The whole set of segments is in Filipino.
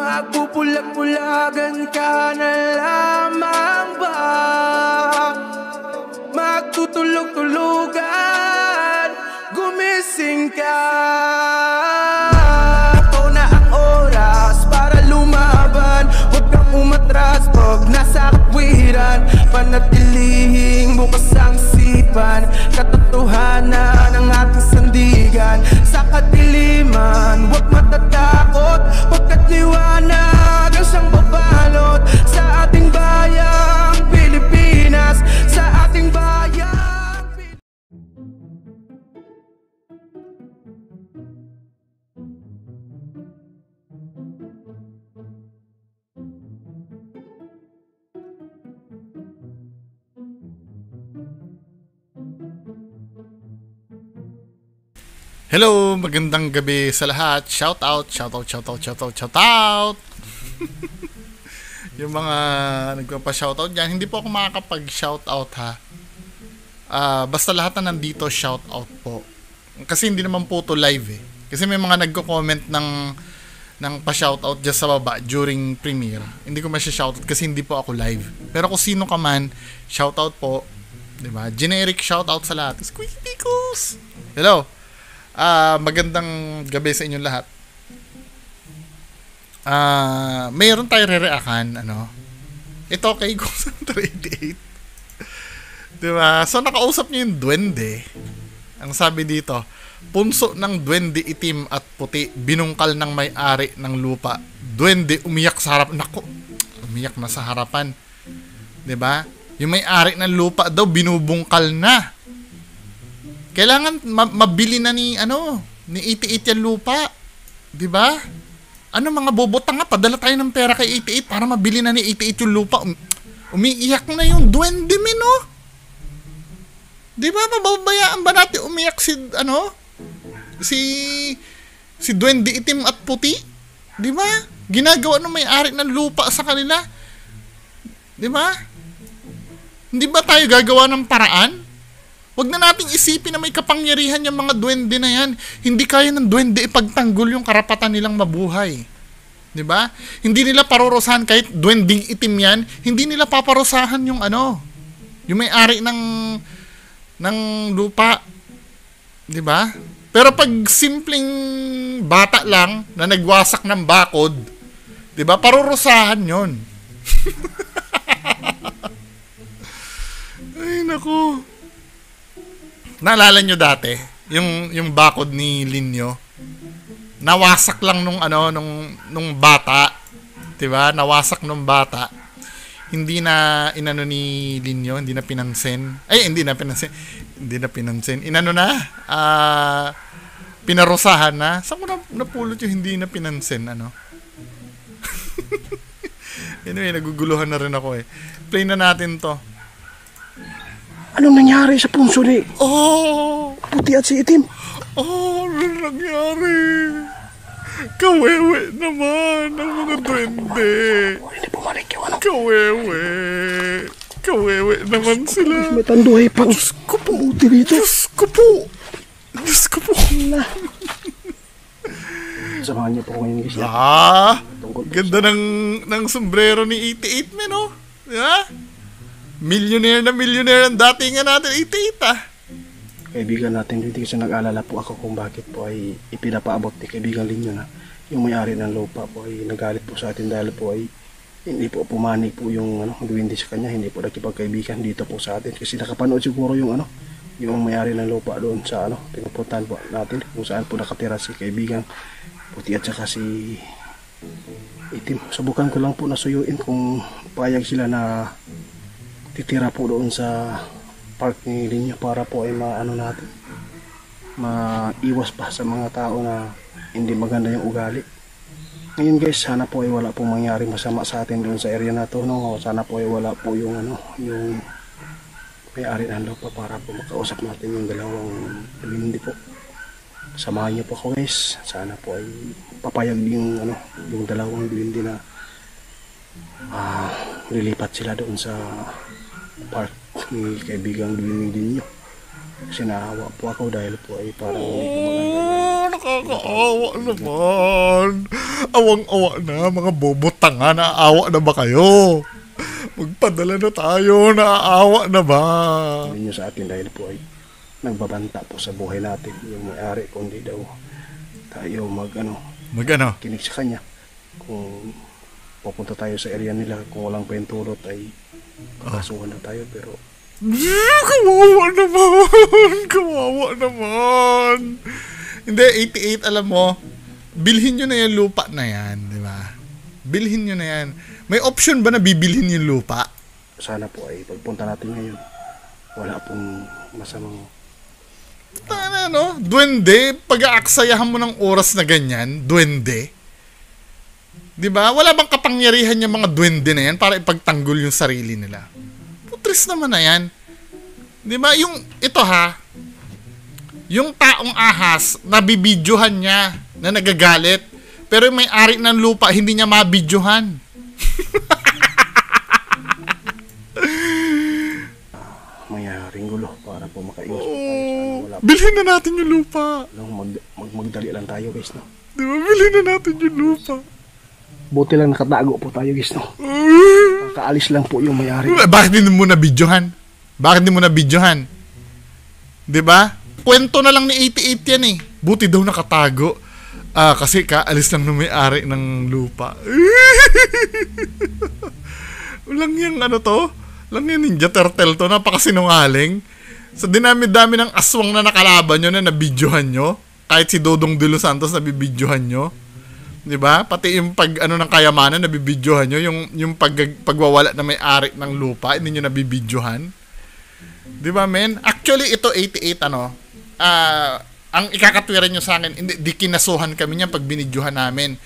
Magpupulag-pulagan ka na lamang ba? Magtutulog-tulugan, gumising ka. Ito na ang oras para lumaban. Huwag kang umatras pag nasa katwiran. Panatilihing bukas ang isipan. Katotohanan ang ating sandigan. Sa kadiliman, huwag matatakot, pagkat liwanag ang siyang babalot sa ating bayang Pilipinas, sa ating bayang Hello, magandang gabi sa lahat. Shout out. Yung mga nagpapa-shoutout dyan, hindi po ako makakapag-shoutout ha. Basta lahat na nandito, shoutout po. Kasi hindi naman po to live eh. Kasi may mga nagko-comment ng pa-shoutout dyan sa baba during premiere. Hindi ko masya-shoutout kasi hindi po ako live. Pero kung sino ka man, shoutout po. Diba? Generic shoutout sa lahat. Squeaky Pickles! Hello! Magandang gabi sa inyong lahat. Mayroon tayo re-reakan, ano? Ito kay Ghost 38. Diba? So, nakausap niyo yung duwende. Ang sabi dito, punso ng duwende itim at puti, binungkal ng may-ari ng lupa. Duwende umiyak sa harapan. Naku, umiyak na sa harapan. Diba? Yung may-ari ng lupa daw, binubungkal na. Kailangan mabili na ni 88 yung lupa. 'Di ba? Ano mga bobota nga, padala tayo ng pera kay 88 para mabili na ni 88 yung lupa. Umiiyak na yung duwende min, no? 'Di ba? Mababayaan ba natin umiyak si duwende itim at puti? 'Di ba? Ginagawa ng may-ari ng lupa sa kanila. 'Di ba? Hindi ba tayo gagawa ng paraan? Huwag na nating isipin na may kapangyarihan yung mga duwende na yan. Hindi kaya ng duwende ipagtanggol yung karapatan nilang mabuhay. 'Di ba? Hindi nila parurusahan kahit duwending itim yan, hindi nila paparusahan yung yung may-ari ng lupa. 'Di ba? Pero pag simpleng bata lang na nagwasak ng bakod, 'di ba? Parurusahan 'yon. Ay nako. Naalala nyo dati, yung bakod ni Linyo, nawasak lang nung bata, 'di ba? Nawasak nung bata. Hindi na inano ni Linyo, hindi na pinansin. Pinarusahan na. Saan ko napulot yung hindi na pinansin, Anyway, naguguluhan na rin ako eh. Play na natin 'to. Anong nangyari sa punso ni puti at si itim? Anong nangyari? Kawewe naman ang mga duwende. Hindi bumalik yung Kawewe naman sila. May tanduhay pang Diyos ko po. puti dito. Diyos ko po. Samahan niyo po ngayon guys. Ganda ng sombrero ni 88 men, no? Yeah? Millionaire ang datingan natin, 88 Kaibigan natin dito kasi nag-alala po ako kung bakit po ay ipinapaabot ni kaibigan Linyo na yung may-ari ng lupa po ay nagalit po sa atin dahil po ay hindi po pumanig po yung duwende sa kanya, hindi po nakipagkaibigan dito po sa atin kasi nakapanood siguro yung yung may-ari ng lupa doon sa pinupuntahan po natin kung saan po nakatira si kaibigan puti at saka si itim. Subukan ko lang po na suyuin kung payag sila na titira po doon sa park ni Linyo para po ay maiwas pa sa mga tao na hindi maganda yung ugali. Ngayon guys, sana po ay wala pong mangyari masama sa atin doon sa area na to, no? Sana po ay wala po yung yung may-ari ng lupa para po makausap natin yung dalawang duwende po. Samahan niyo po ako guys. Sana po ay papayag yung yung dalawang duwende na lilipat sila doon sa park ni kaibigang duwende Linyo. Kasi naawa po ako dahil po ay parang hindi po maganda. Nakakaawa naman. Awang-awa na, mga bobo tanga. Naaawa na ba kayo? Magpadala na tayo. Naaawa na ba? Hindi nyo sa akin dahil po ay nagbabanta po sa buhay natin. Yung may-ari, kundi daw tayo kinig sa kanya. Kung pupunta tayo sa area nila, kung walang pentulot ay kasuhan na tayo. Pero kawawa naman. Kawawa naman. Hindi, 88, alam mo, bilhin nyo na yung lupa na yan, di ba? Bilhin nyo na yan. May option ba na bibilhin yung lupa? Sana po ay pagpunta natin ngayon, wala pong masamang... Tana, no? Duwende, pag-aaksayahan mo ng oras na ganyan, duwende. Di ba? Wala bang kapangyarihan yung mga duwende na yan para ipagtanggol yung sarili nila? Putris naman na yan. Di ba? Yung, ito ha, yung taong ahas, nabibidyohan niya na nagagalit. Pero yung may-ari ng lupa, hindi niya mabidyohan. Mayroong gulo para po makaiwas po tayo Oh, sa bilhin na natin yung lupa. magdali lang tayo guys, no? Di ba? Bilhin na natin yung lupa. Buti lang nakatago po tayo guys, no? Kakaalis lang po yung may-ari. Bakit hindi mo nabidyohan? Bakit hindi mo nabidyohan? Di ba? Kwento na lang ni 88 yan eh. Buti daw nakatago. Kasi kaalis lang ng may-ari ng lupa. Lang yung ano to? Lang yung Ninja Turtle to. Napakasinungaling. Sa dinami-dami ng aswang na nakalaban nyo na nabidyohan nyo. Kahit si Dodong De Los Santos nabibidyohan nyo. Diba? Pati yung ng kayamanan nabibidyohan nyo. Yung pagwawala na may-ari ng lupa, hindi nyo nabibidyohan. Diba, men? Actually, ito 88, ang ikakatwiran nyo sa akin, di kinasuhan kami niyan pag binidyohan namin.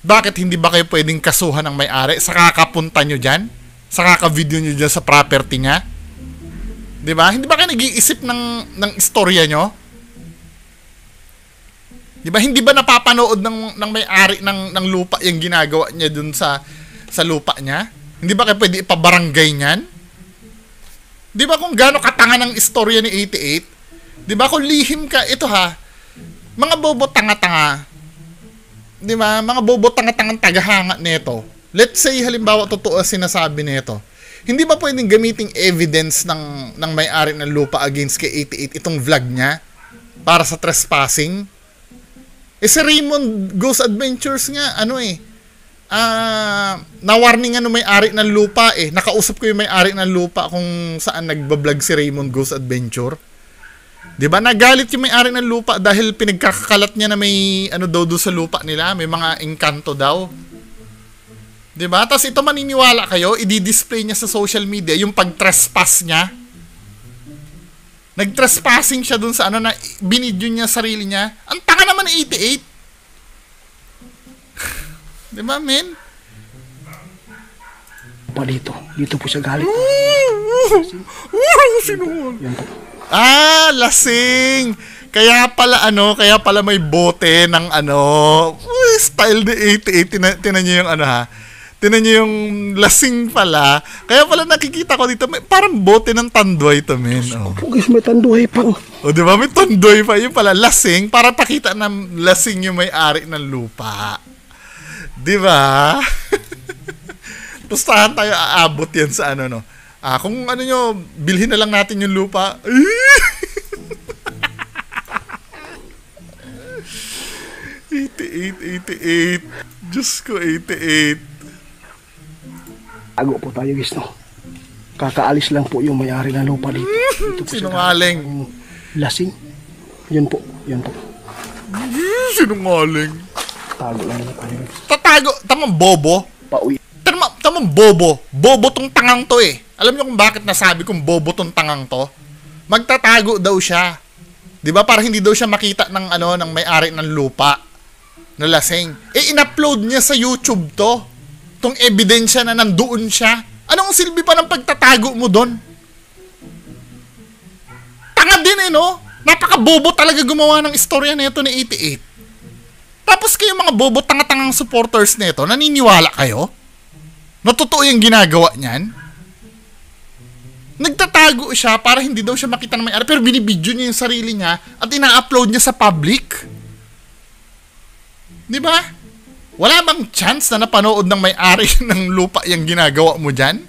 Bakit hindi ba kayo pwedeng kasuhan ng may-ari? Sa kakapunta nyo dyan? Sa kaka-video nyo dyan sa property niya? Diba? Hindi ba kayo nag-iisip ng istorya nyo? Diba? Hindi ba napapanood ng may-ari ng lupa yung ginagawa niya dun sa lupa niya? Hindi ba kayo pwede ipabarangay niyan? Diba kung gaano katanga ng istorya ni 88? Diba kung lihim ka, ito ha, mga bobo tanga-tanga, diba, mga bobo tanga-tangang tagahanga nito. Let's say, halimbawa, totoo sinasabi nito. Hindi ba pwedeng gamiting evidence ng may-ari ng lupa against kay 88 itong vlog niya para sa trespassing? Si Raymond Ghost Adventures nga, na-warningan ng may-ari ng lupa eh. Nakausap ko yung may-ari ng lupa kung saan nagbablog si Raymond Ghost Adventure. Diba? Nagalit yung may-ari ng lupa dahil pinagkakakalat niya na may daw sa lupa nila. May mga engkanto daw. Diba? Tapos ito maniniwala kayo, i-display niya sa social media yung pag-trespass niya. Nag-trespassing siya dun sa na binidyo niya sarili niya. Ang tanga naman ng 88. Diba, men? Pa dito po siya galit. Sino? Yan po. Lasing. Kaya pala may bote ng style ni 88. Tinan niyo yung Tinan niyo yung lasing pala. Kaya pala nakikita ko dito, parang bote ng tanduay to, men. Opo, guys, may tanduay pa. O, di ba? May tanduay pa. Yung pala, lasing. Para pakita na lasing yung may-ari ng lupa. Di ba? Pustahan tayo, aabot yan sa kung nyo, bilhin na lang natin yung lupa. 88. Diyos ko, 88. Tago po tayo guys, no? Kakaalis lang po yung may-ari ng lupa dito. Sinungaling. Lasing. Yun po. Sinungaling. Tago lang na tayo. Tatago. Tamang bobo. Pauwi. Tamang bobo. Bobo tong tangang to eh. Alam niyo kung bakit nasabi kong bobo tong tangang to? Magtatago daw siya. 'Di ba? Para hindi daw siya makita ng may-ari ng lupa na lasing. In-upload niya sa YouTube to. Tong ebidensya na nandoon siya. Anong silbi pa ng pagtatago mo doon? Tanga din no? Napaka-bobo talaga gumawa ng istorya nito ni 88. Tapos kayo mga bobo tanga-tangang supporters nito, naniniwala kayo? Na totoo yung ginagawa niyan? Nagtatago siya para hindi daw siya makita ng may-ari, pero binibidyo niya yung sarili niya at ina-upload niya sa public. Di ba? Wala bang chance na napanood ng may-ari ng lupa yung ginagawa mo dyan?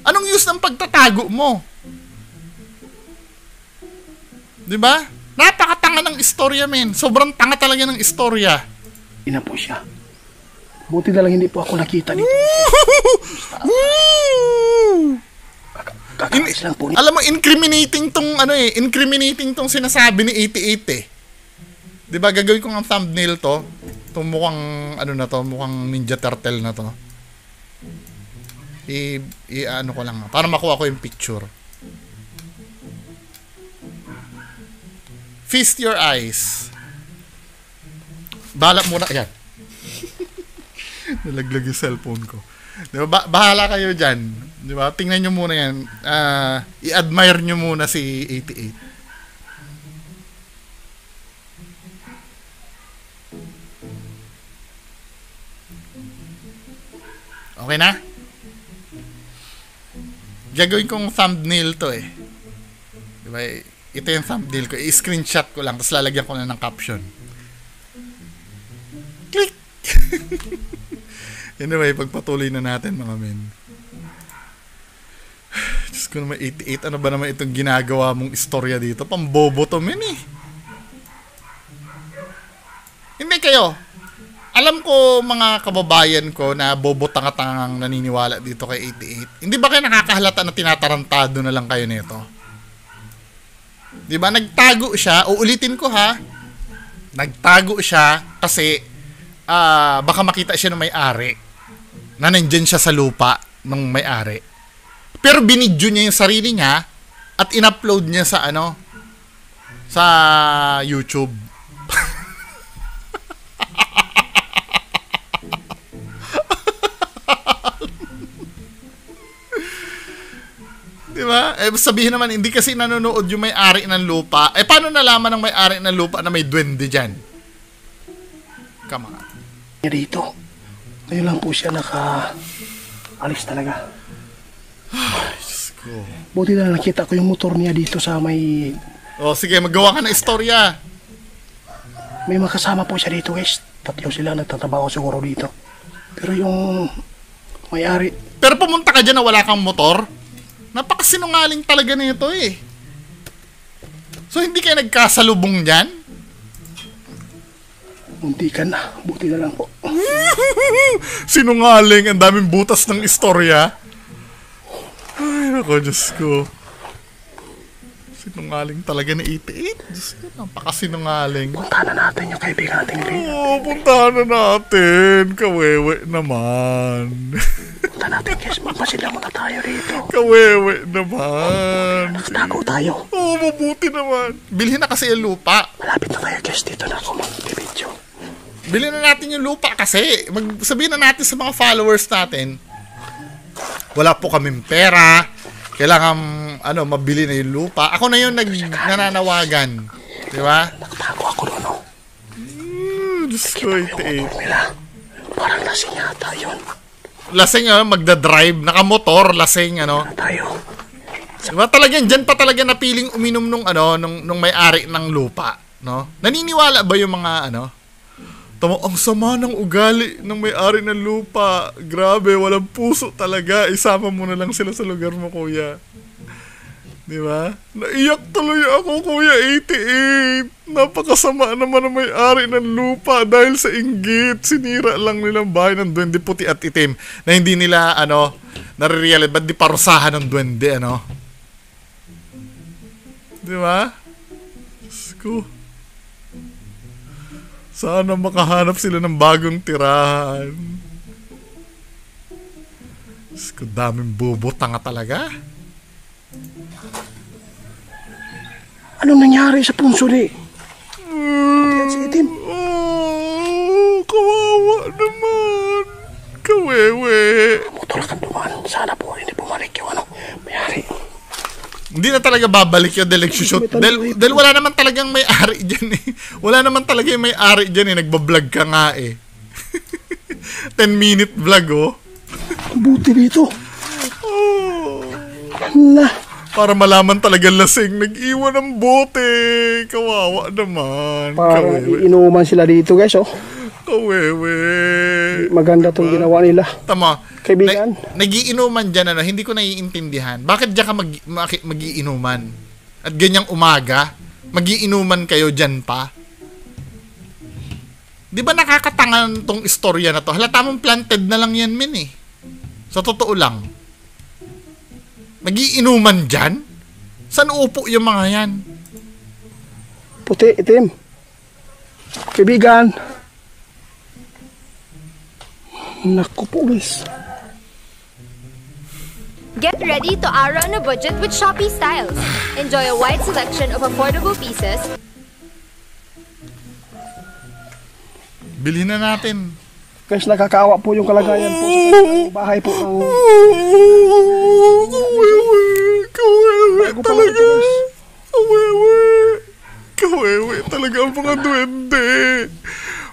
Anong use ng pagtatago mo? Di ba? Napakatanga ng istorya, men. Sobrang tanga talaga ng istorya. Ina po siya. Buti na lang hindi po ako nakita dito. Kakais lang po. Alam mo, incriminating tong sinasabi ni 88 eh. 'Di ba, gagawin ko ng thumbnail to. Itong mukhang mukhang Ninja Turtle na to. Ano ko lang para makuha ko yung picture. Feast your eyes. Bahala muna. Ayan. Nalaglag yung cellphone ko. Diba? Bahala kayo dyan. Diba? Tingnan nyo muna yan. I-admire nyo muna si 88. Okay na? Gagawin kong thumbnail to eh. Diba? Ito yung thumbnail ko. I-screenshot ko lang. Tapos lalagyan ko na ng caption. Click! Anyway, pagpatuloy na natin mga men. Diyos ko naman, 88. Ano ba naman itong ginagawa mong istorya dito? Pambobo to men eh. Hindi kayo. Alam ko mga kababayan ko na bobo tanga-tangang naniniwala dito kay 88. Hindi ba kayo nakakahalata na tinatarantado na lang kayo nito? Di ba? Nagtago siya. Uulitin ko ha. Nagtago siya kasi baka makita siya ng may-ari na nandyan siya sa lupa ng may-ari. Pero binidyo niya yung sarili niya at in-upload niya sa sa YouTube. Diba? Sabihin naman, hindi kasi nanonood yung may-ari ng lupa. Paano nalaman ng may-ari ng lupa na may duwende dyan? Come on. Dito. Ngayon lang po siya alis talaga. Ay, Diyos ko. Buti na nakita ko yung motor niya dito sa may... Sige, maggawa ka ng istorya. May makasama po siya dito, guys. Tatlo sila nagtatrabaho siguro dito. Pero yung may-ari... Pero pumunta ka dyan na wala kang motor? Napakasinungaling talaga nito eh. So, hindi kayo nagkasalubong dyan? Munti ka na. Buti na lang po. Sinungaling. Ang daming butas ng istorya. Ay, nako, Diyos ko. Sinungaling talaga ni 88. Diyos ko, napakasinungaling. Puntahan na natin yung kaibigan natin. Oo, puntahan na natin. Kawewe naman. Puntahan natin, guys. Magpasidla muna tayo dito. Kawewe naman. Nakatago tayo. Oo, mabuti naman. Bilhin na kasi yung lupa. Malapit na tayo, guys. Dito na ako mag-video. Bilhin na natin yung lupa kasi. Sabihin na natin sa mga followers natin, wala po kaming pera. Kailangan, mabili na yung lupa. Ako na yung nananawagan. Di ba? Nakatago ako doon, no? Diyos ko, 88. Parang lasing yata yun. Lasing, magdadrive. Nakamotor, lasing, Tayo. Diba talagang, dyan pa talaga napiling uminom nung may-ari ng lupa, no? Naniniwala ba yung mga, ang sama ng ugali ng may-ari ng lupa. Grabe, walang puso talaga. Isama mo na lang sila sa lugar mo, kuya. Di ba? Naiyak tuloy ako, kuya 88. Napakasama naman ng may-ari ng lupa dahil sa inggit. Sinira lang nilang bahay ng duwende puti at itim na hindi nila, nare-realize, ba't di parusahan ng duwende, Di ba? Diyos ko. Sana makahanap sila ng bagong tirahan. Diyos ko, daming bobo, tanga talaga. Anong nangyari sa punso ni? Si itim. Kawawa naman. Kawewe. Motor ka dumaan. Sana po hindi bumalik yung may-ari. Hindi na talaga babalik yun dahil nagsushoot. Dahil wala naman talagang may-ari dyan eh. Wala naman talaga yung may-ari dyan eh. Nagbablog ka nga eh. 10-minute vlog oh. Buti dito. Oh. Hala. Para malaman talaga lasing. Nag-iwan ng bote. Kawawa naman. Parang inuman sila dito guys oh. Kawewe. Maganda tong ginawa nila. Tama. Kaibigan. Nagiinuman dyan, ano, hindi ko naiintindihan. Bakit dyan ka magiinuman? At ganyang umaga, magiinuman kayo dyan pa? Di ba nakakatangan tong istorya na to? Halata mong planted na lang yan, min eh. Sa totoo lang. Magiinuman dyan? Saan upo yung mga yan? Puti, itim. Kaibigan. Naku po, guys. Get ready to araw on a budget with Shopee Styles. Enjoy a wide selection of affordable pieces. Bilhin na natin. Guys, nakakaawa po yung kalagayan po sa bahay po ng... Kawewe talaga. Kawewe talaga ang mga duwende.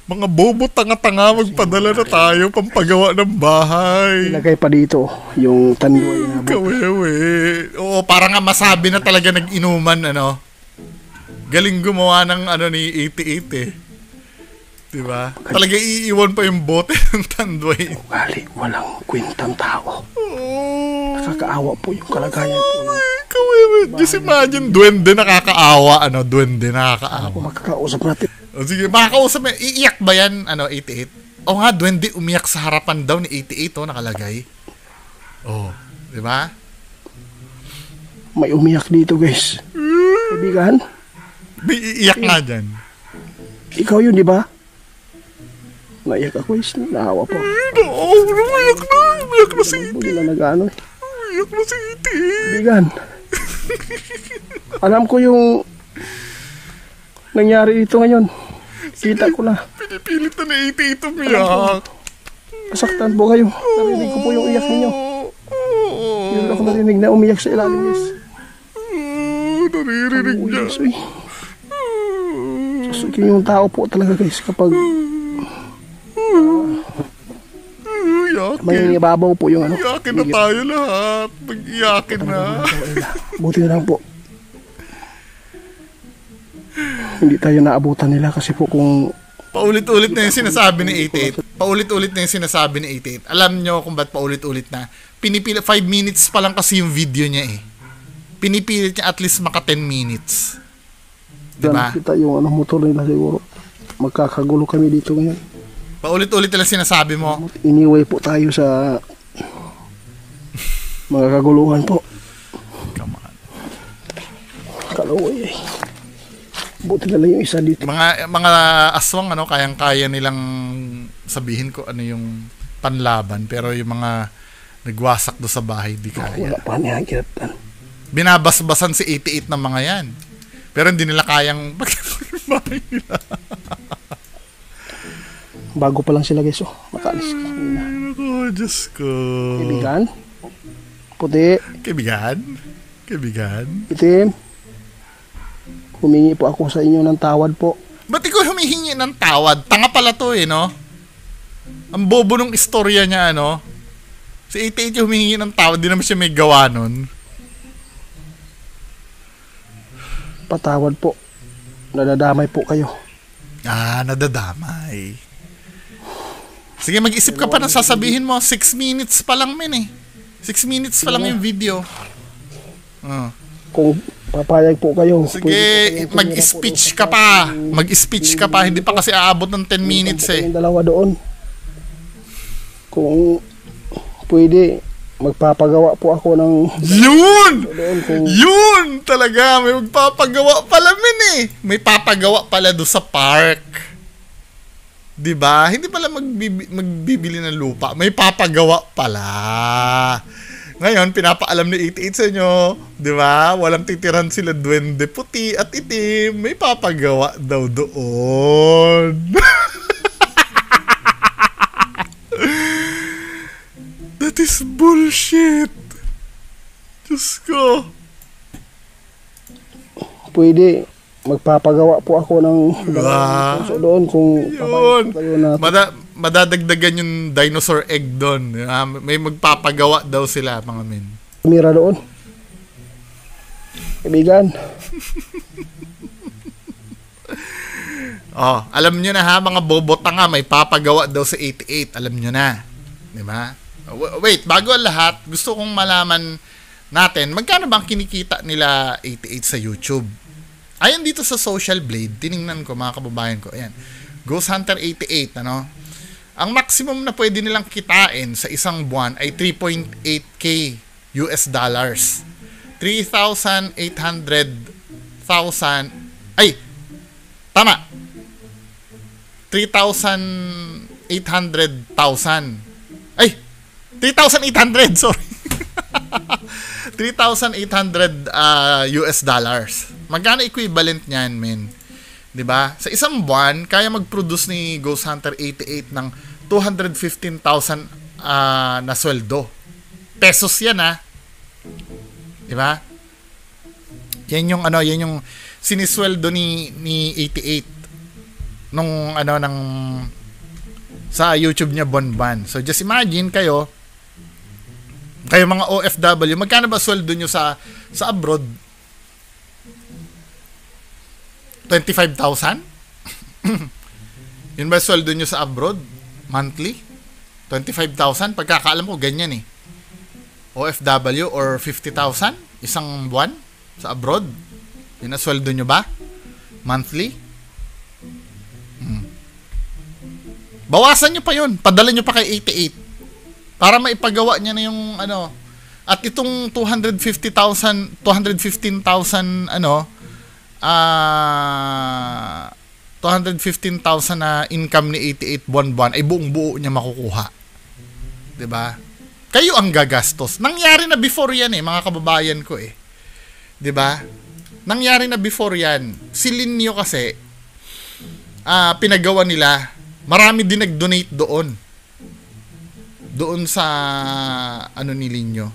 Mga bobo tanga-tanga, magpadala na tayo pampagawa ng bahay. Ilagay pa dito yung tanduay na buto. Kawewe. Oo, para nga masabi na talaga nag-inuman, ano. Galing gumawa ng ano ni 88 eh. Diba? Talaga iiwan pa yung bote ng tanduay. Ugali, walang kwentang tao. Nakakaawa po yung kalagayan po ng... Kawewe. Just imagine, duwende nakakaawa, ano, duwende nakakaawa. Makakausap natin. O sige, makakausap mo. Iiyak ba yan, ano, 88? O nga, duwende umiyak sa harapan daw ni 88, oh, nakalagay. Oh, di ba? May umiyak dito, guys. Kaibigan? May iiyak nga dyan. Ikaw yun, di ba? Naiyak ako, guys. Naawa po. Oo, umiyak na. Umiyak na si 88. Hindi na nag-ano eh. Umiyak na si 88. Kaibigan. Alam ko yung nangyari dito ngayon. Kita ko na. Pinipilit na ni 88 umiyak. Masaktan po kayo. Narinig ko po yung iyak ninyo. Yun ako narinig na umiyak sa ilalim, guys. Naririnig niya. Susukin yung tao po talaga, guys, kapag mangingibabaw po yung ano. Iyakin na tayo lahat. Mag-iyakin na. Buti na lang po. Hindi tayo naabutan nila kasi po kung... Paulit-ulit na yung sinasabi ni 88. Paulit-ulit na yung sinasabi ni 88. Alam nyo kung ba't paulit-ulit na? Pinipilit, 5 minutes pa lang kasi yung video niya eh. Pinipilit niya at least maka 10 minutes. Diba? Kita yung ano, motor nila siguro. Magkakagulo kami dito ngayon. Paulit-ulit na lang sinasabi mo. Iniway po tayo sa mga kaguluhan po. Come on. Kalaway eh. Buti na lang yung isa dito. Mga aswang, ano, kayang-kaya nilang sabihin ko ano yung panlaban. Pero yung mga nagwasak do sa bahay, di kaya. Wala pa niya kiratan. Binabasbasan si 88 ng mga yan. Pero hindi nila kayang bahay nila. Bago pa lang sila, guys, oh. Makaalis ka. Ay, Diyos ko. Kaibigan. Puti. Kaibigan? Kaibigan? Itim. Humingi po ako sa inyo ng tawad po. Ba't ikaw humihingi ng tawad? Tanga pala to eh, no? Ang bobo nung istorya niya, ano? Si 88 yung humihingi ng tawad, di naman siya may gawa nun. Patawad po. Nadadamay po kayo. Ah, nadadamay. Sige, mag-isip ka pa ng sasabihin mo. 6 minutes pa lang, men eh. 6 minutes pa lang yung video. Kung papayag po kayo. Sige, mag-speech ka pa. Mag-speech ka pa. Hindi pa kasi aabot ng 10 minutes eh. Yung dalawa doon. Kung pwede, magpapagawa po ako ng... Yun! Kung... Yun! Talaga, may magpapagawa pala, men eh. May papagawa pala doon sa park. Diba? Hindi pala magbibili ng lupa. May papagawa pala. Ngayon, pinapaalam ni 88 sa inyo, diba? Walang titiran sila duwende puti at itim. May papagawa daw doon. That is bullshit. Diyos ko. Pwede. Magpapagawa po ako ng doon kung yun. Kayo na Madadagdagan yung dinosaur egg doon. May magpapagawa daw sila, mga men. Mira doon. Kaibigan. Oh, alam nyo na ha, mga bobot nga, may papagawa daw sa 88. Alam nyo na. Di ba? Wait, bago ang lahat, gusto kong malaman natin, magkano bang kinikita nila 88 sa YouTube? Ayan dito sa Social Blade, tiningnan ko mga kababayan ko. Ayan. Ghost Hunter 88, ano? Ang maximum na pwede nilang kitain sa isang buwan ay 3.8k US dollars. 3,800,000 ay, tama. 3,800,000. Ay, 3,800, sorry. 3,800 US dollars. Magkano equivalent niyan, men? 'Di ba? Sa isang buwan, kaya mag-produce ni Ghost Hunter 88 ng 215,000 na sweldo. Pesos 'yan, ha. 'Di ba? Yan yung sinisweldo ni 88 nung ng sa YouTube niya bonban. So just imagine kayo mga OFW, magkano ba sweldo nyo sa abroad? 25,000? Yun ba sweldo nyo sa abroad? Monthly? 25,000? Pagkakaalam ko, ganyan eh. OFW or 50,000? Isang buwan? Sa abroad? Yun na sweldo nyo ba? Monthly? Bawasan nyo pa yun. Padala nyo pa kay 88. Para maipagawa niya na yung at itong 215,000 215,000 na income ni 88 buwan-buwan ay buong-buo niya makukuha. 'Di ba? Kayo ang gagastos. Nangyari na before yan mga kababayan ko 'Di ba? Nangyari na before yan. Si Linyo kasi pinagawa nila. Marami din nag-donate doon sa ni Linyo.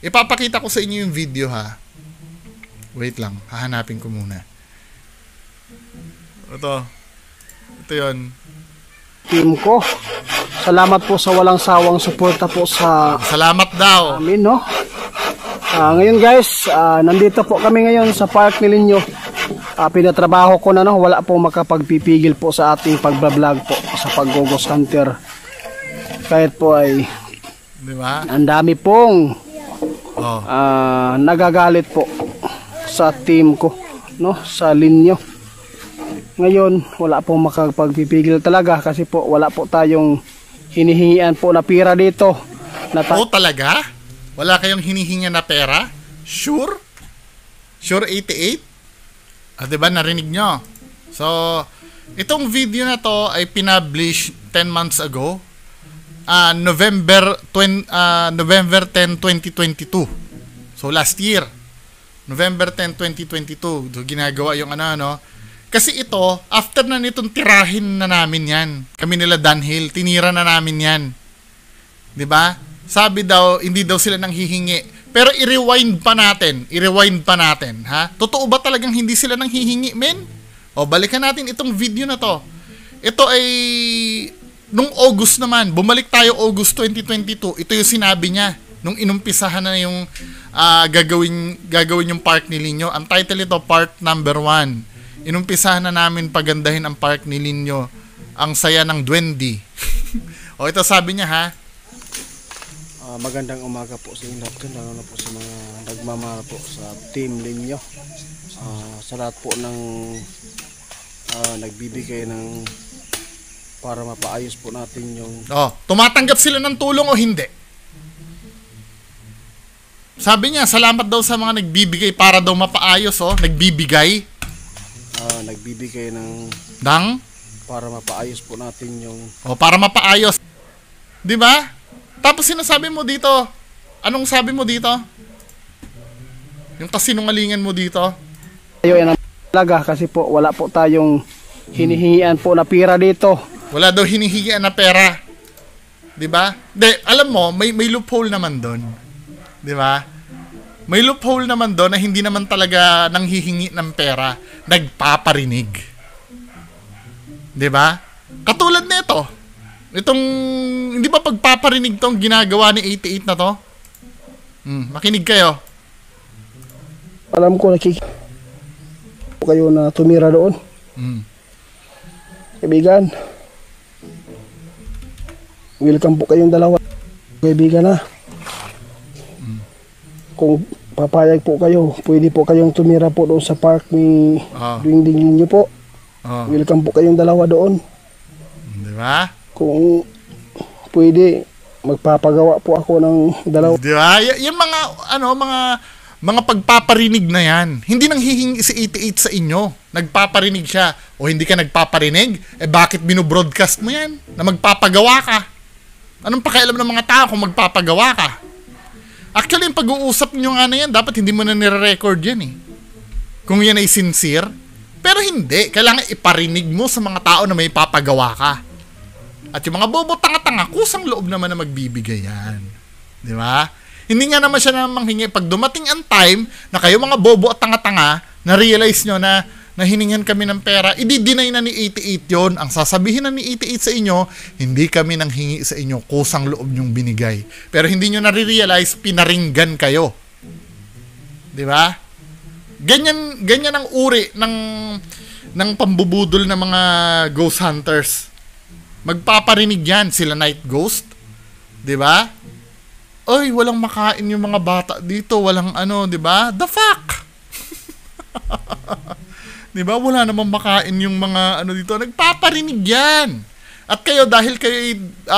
Ipapakita ko sa inyo yung video ha. Wait lang, hahanapin ko muna. Ito yun. Team ko. Salamat po sa walang sawang suporta po sa salamat daw. Amin, no? Ngayon guys, nandito po kami ngayon sa park ni Linyo. Pinatrabaho ko na wala po makapagpipigil po sa ating pagbablog po sa pag-Ghost Hunter. Kahit po ay diba? Ang dami pong nagagalit po sa team ko, no? Sa Linyo. Ngayon, wala pong makapagpipigil talaga kasi po wala po tayong hinihingian po na pira dito. Talaga? Wala kayong hinihingian na pera? Sure? Sure 88? Diba narinig nyo? So, itong video na to ay pinublish 10 months ago. November 10, 2022. So, last year. November 10, 2022. So, ginagawa yung Kasi ito, after na nitong tirahin na namin yan. Kami nila Dunhill, tinira na namin yan. 'Di ba? Sabi daw, hindi daw sila nang hihingi. Pero i-rewind pa natin, ha? Totoo ba talagang hindi sila nang hihingi, men? O, balikan natin itong video na to. Ito ay nung August naman, bumalik tayo August 2022. Ito yung sinabi niya nung inumpisahan na yung gagawin yung park ni Linyo. Ang title ito, part number 1. Inumpisahan na namin pagandahin ang park ni Linyo. Ang saya ng duwende. O ito sabi niya ha. Magandang umaga po sa inyo lahat, lalo na po sa mga nagmamahal po sa Team Linyo. Sa lahat po ng nagbibigay ng para mapaayos po natin yung tumatanggap sila ng tulong o hindi? Sabi niya, salamat daw sa mga nagbibigay para daw mapaayos, nagbibigay. Nagbibigay ng para mapaayos po natin yung para mapaayos. 'Di ba? Tapos sinasabi mo dito, anong sabi mo dito? Yung kasinungalingan mo dito? Ayun talaga kasi po wala po tayong hinihingian po na pira dito. Wala daw hinihingian na pera. 'Di ba? Alam mo, may loophole naman doon. 'Di ba? May loophole naman doon na hindi naman talaga nanghihingi ng pera, nagpaparinig. 'Di ba? Katulad nito. Itong hindi ba pagpaparinig tong ginagawa ni 88 na to? Makinig kayo. Alam ko nakikita kayo na tumira doon. Kaibigan. Welcome po kayong dalawa. Kaibigan na. Kung papayag po kayo, pwede po kayong tumira po doon sa park ni Dwinding ninyo po. Welcome po kayong dalawa doon. Di ba? Kung pwede, magpapagawa po ako ng dalawa. Di ba? Yung mga, mga pagpaparinig na yan. Hindi nang hihingi si 88 sa inyo. Nagpaparinig siya. O hindi ka nagpaparinig? Bakit binobroadcast mo yan? Na magpapagawa ka? Anong pakialam ng mga tao kung magpapagawa ka? Actually, yung pag-uusap nyo nga na yan, dapat hindi mo na nire-record yan eh. Kung yan ay sincere. Pero hindi. Kailangan iparinig mo sa mga tao na may papagawa ka. At yung mga bobo tanga-tanga, kusang loob naman na magbibigay yan. Di ba? Hindi nga naman siya namang hingi. Pag dumating ang time na kayo mga bobo at tanga-tanga, na-realize nyo na hiningan kami ng pera, i-deny na ni 88 yon. Ang sasabihin na ni 88 sa inyo, hindi kami nang hingi sa inyo, kusang loob nyong binigay. Pero hindi nyo nare-realize, pinaringgan kayo. Di ba? Ganyan ang uri ng pambubudol ng mga ghost hunters. Magpaparinig yan sila Night Ghost. Di ba? Oy, walang makain yung mga bata dito, walang di ba? The fuck? Di ba? Wala namang makain yung mga dito. Nagpaparinig yan. At kayo, dahil kayo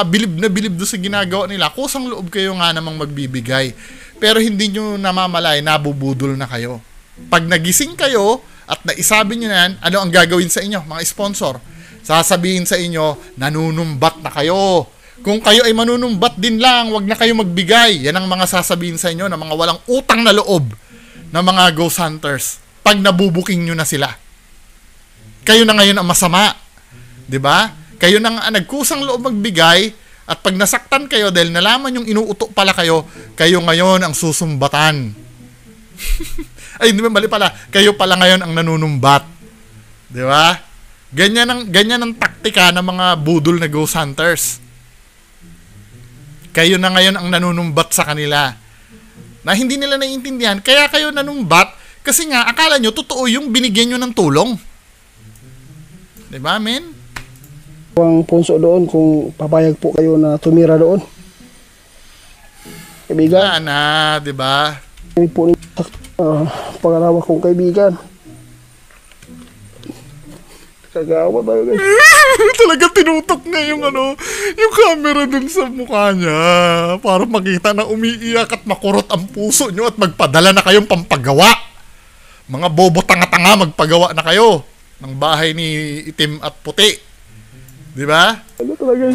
bilib na bilib doon sa ginagawa nila, kusang loob kayo nga namang magbibigay. Pero hindi nyo namamalay, nabubudol na kayo. Pag nagising kayo at naisabi nyo na yan, ano ang gagawin sa inyo, mga sponsor? Sasabihin sa inyo, nanunumbat na kayo. Kung kayo ay manunumbat din lang, wag na kayo magbigay. Yan ang mga sasabihin sa inyo ng mga walang utang na loob ng mga ghost hunters. Pag nabubuking nyo na sila. Kayo na ngayon ang masama. 'Di ba? Kayo na nga nagkusang loob magbigay at pag nasaktan kayo dahil nalaman yung inuuto pala kayo, kayo ngayon ang susumbatan. Ay, hindi ba mali pala. Kayo pala ngayon ang nanunumbat. 'Di ba? Ganyan ang taktika ng mga budol na ghost hunters. Kayo na ngayon ang nanunumbat sa kanila. Na hindi nila naiintindihan, kaya kayo nanumbat kasi nga akala nyo totoo yung binigyan nyo ng tulong. Diba, men? Ang punso doon kung papayag po kayo na tumira doon. Kaibigan. Na, diba? Hindi po pangalawa kong kaibigan. Kagawa tayo guys. Talaga tinutok niya yung yung camera dun sa mukha niya para makita na umiiyak at makurot ang puso nyo at magpadala na kayong pampagawa. Mga bobo tanga-tanga, magpagawa na kayo ng bahay ni itim at puti. Di ba? Ano talaga?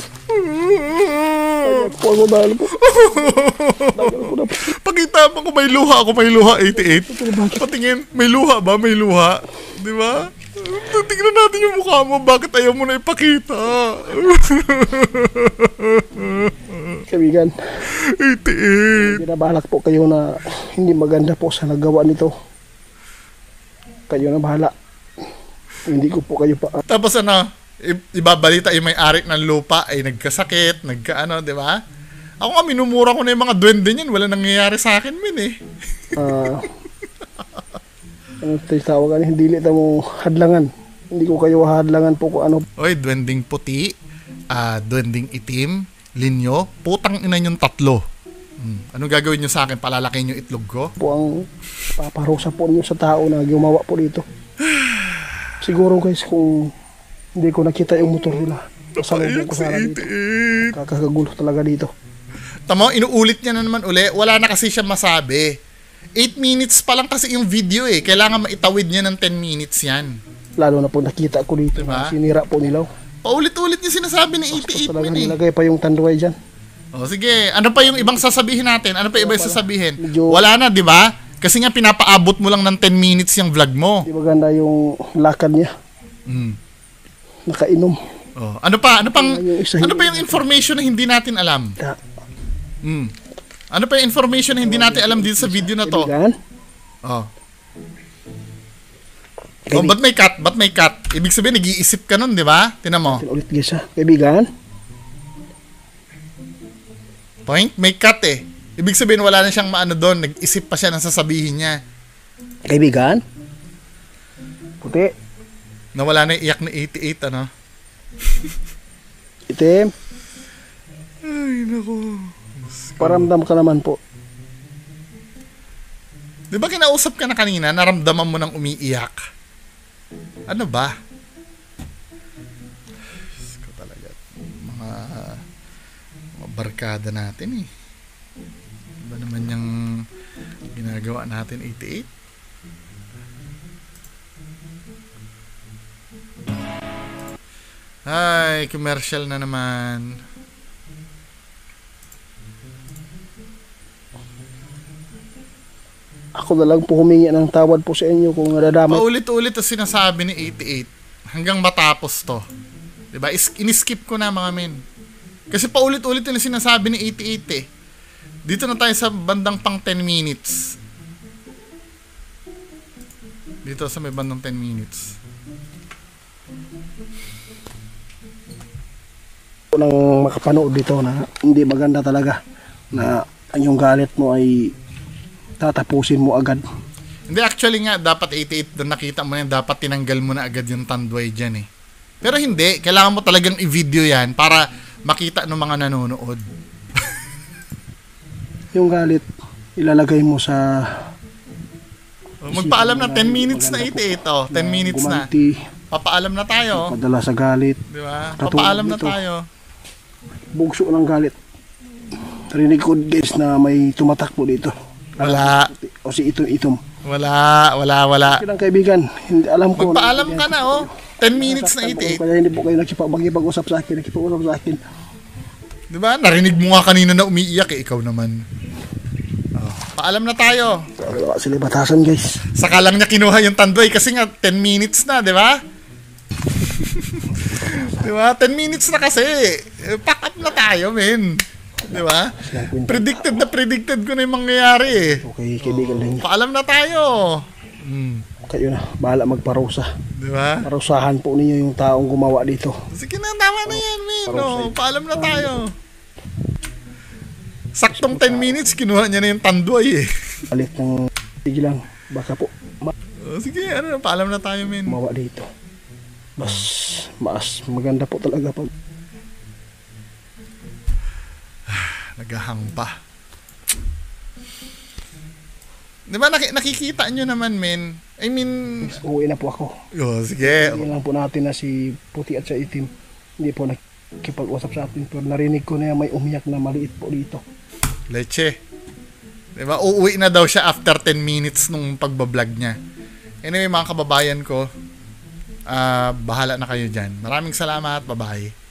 Ako dahil po. Pakita mo kung may luha ako, may luha 88. Patingin, may luha ba? May luha. Di ba? Tingnan natin yung mukha mo. Bakit ayaw mo na ipakita? Kaibigan. 88. Binabalak po kayo na hindi maganda po sa nagawa nito. Kayo na bahala. Hindi ko po kayo pa. Tapos ibabalita yung may-ari ng lupa ay nagkasakit, di ba? Ako nga, minumura ko na yung mga duwende niyan. Wala nangyayari sa akin, min eh. Tawagan, hindi nito mo hadlangan. Hindi ko kayo hadlangan po kung ano. Oy, duwending puti, duwending itim, linyo, putang ina yung tatlo. Anong gagawin nyo sa akin? Palalakin yung itlog ko? Po ang paparusa po niyo sa tao na gumawa po dito. Siguro guys, kung hindi ko nakita yung motor nila, pasalubong ko sana dito. Kakagagulo talaga dito. Tama, inuulit niya na naman uli. Wala na kasi siya masabi. 8 minutes pa lang kasi yung video eh. Kailangan maitawid niya ng 10 minutes yan. Lalo na po nakita ko dito. Diba? Sinira po nila. Paulit-ulit niya sinasabi ni 88 talaga min eh. Nilagay pa yung tanduay dyan. O sige, ano pa yung ibang sasabihin natin? Ano pa ibang sasabihin? Wala na, di ba? Kasi nga pinapaabot mo lang ng 10 minutes yung vlog mo. Di maganda yung lakad niya. Nakainom. Oh, ano pa yung information na hindi natin alam? Ano pa yung information na hindi natin alam dito sa video na to? Oh. Oh, ba't may cut? Ba't may cut? Ibig sabihin, nag-iisip ka nun, di ba? Tinan mo. Ulit guys ha, kaibigan. Point? May cut eh. Ibig sabihin, wala na siyang maano doon. Nag-isip pa siya ng sasabihin niya. Kaibigan? Puti. Na wala na iyak na 88, ano? Itim, Ay, naku. paramdam ka naman po. Di ba kinausap ka na kanina, naramdaman mo nang umiiyak? Ano ba? Diyos ko talaga. Mga barkada natin eh. Ano ba naman yung ginagawa natin 88? Ay, commercial na naman. Ako na lang po humingi ng tawad po sa inyo kung nadadamay. Paulit-ulit ang sinasabi ni 88 hanggang matapos to. Diba? Iniskip ko na mga men. Kasi paulit-ulit yung sinasabi ni 88 eh. Dito na tayo sa bandang pang 10 minutes. Dito sa may bandang 10 minutes. Nang makapanood dito na hindi maganda talaga na ang yung galit mo ay tatapusin mo agad. Hindi, actually nga, dapat 88 na nakita mo yan, dapat tinanggal mo na agad yung Tanduay dyan eh. Pero hindi, kailangan mo talagang i-video yan para makita ng mga nanonood. Yung galit, ilalagay mo sa... Magpaalam na, 10 minutes na 88 oh. 10 minutes na. Gumanti, Papaalam na tayo. padala sa galit, Di ba? Katulad Papaalam na nito. tayo. bugso ng galit. Narinig ko guys na may tumatakbo dito. Wala. O si Itom. Wala. Ilang kaibigan, hindi alam ko. Magpaalam ka na oh. 10 minutes na 88. Kaya hindi po kayo nakipag-usap sa akin, nakipag-usap sa akin. Di ba? Narinig mo nga kanina na umiiyak eh. Ikaw naman. Oh. Paalam na tayo. Sila batasan guys. Saka lang niya kinuha yung Tanduay kasi nga 10 minutes na, di ba? Di ba? 10 minutes na kasi. Pack up na tayo, men. Di ba? Predicted ko na yung mangyayari eh. Okay, kaibigan lang. Paalam na tayo. Kayo na, bahala magparusa. Di ba? Parusahan po ninyo yung taong gumawa dito. Sige na, tama na yan, men. Oh, paalam na tayo. Saktong 10 minutes, kinuha niya na yung Tanduay eh. Palit ng... Sige lang, baka po Oh, sige, ano, paalam na tayo, men. gumawa dito. Mas maganda po talaga pag... Naghahang pa. Di ba nakikita nyo naman, men? I mean... Uwi na po ako. Oh, sige. Hindi lang po natin na si Puti at sa Itim. Hindi po nakikipag-usap sa atin. Pero narinig ko na may umiyak na maliit po dito. Leche. Di ba? Uuwi na daw siya after 10 minutes nung pagbablog niya. Anyway, mga kababayan ko, bahala na kayo dyan. Maraming salamat. Bye-bye.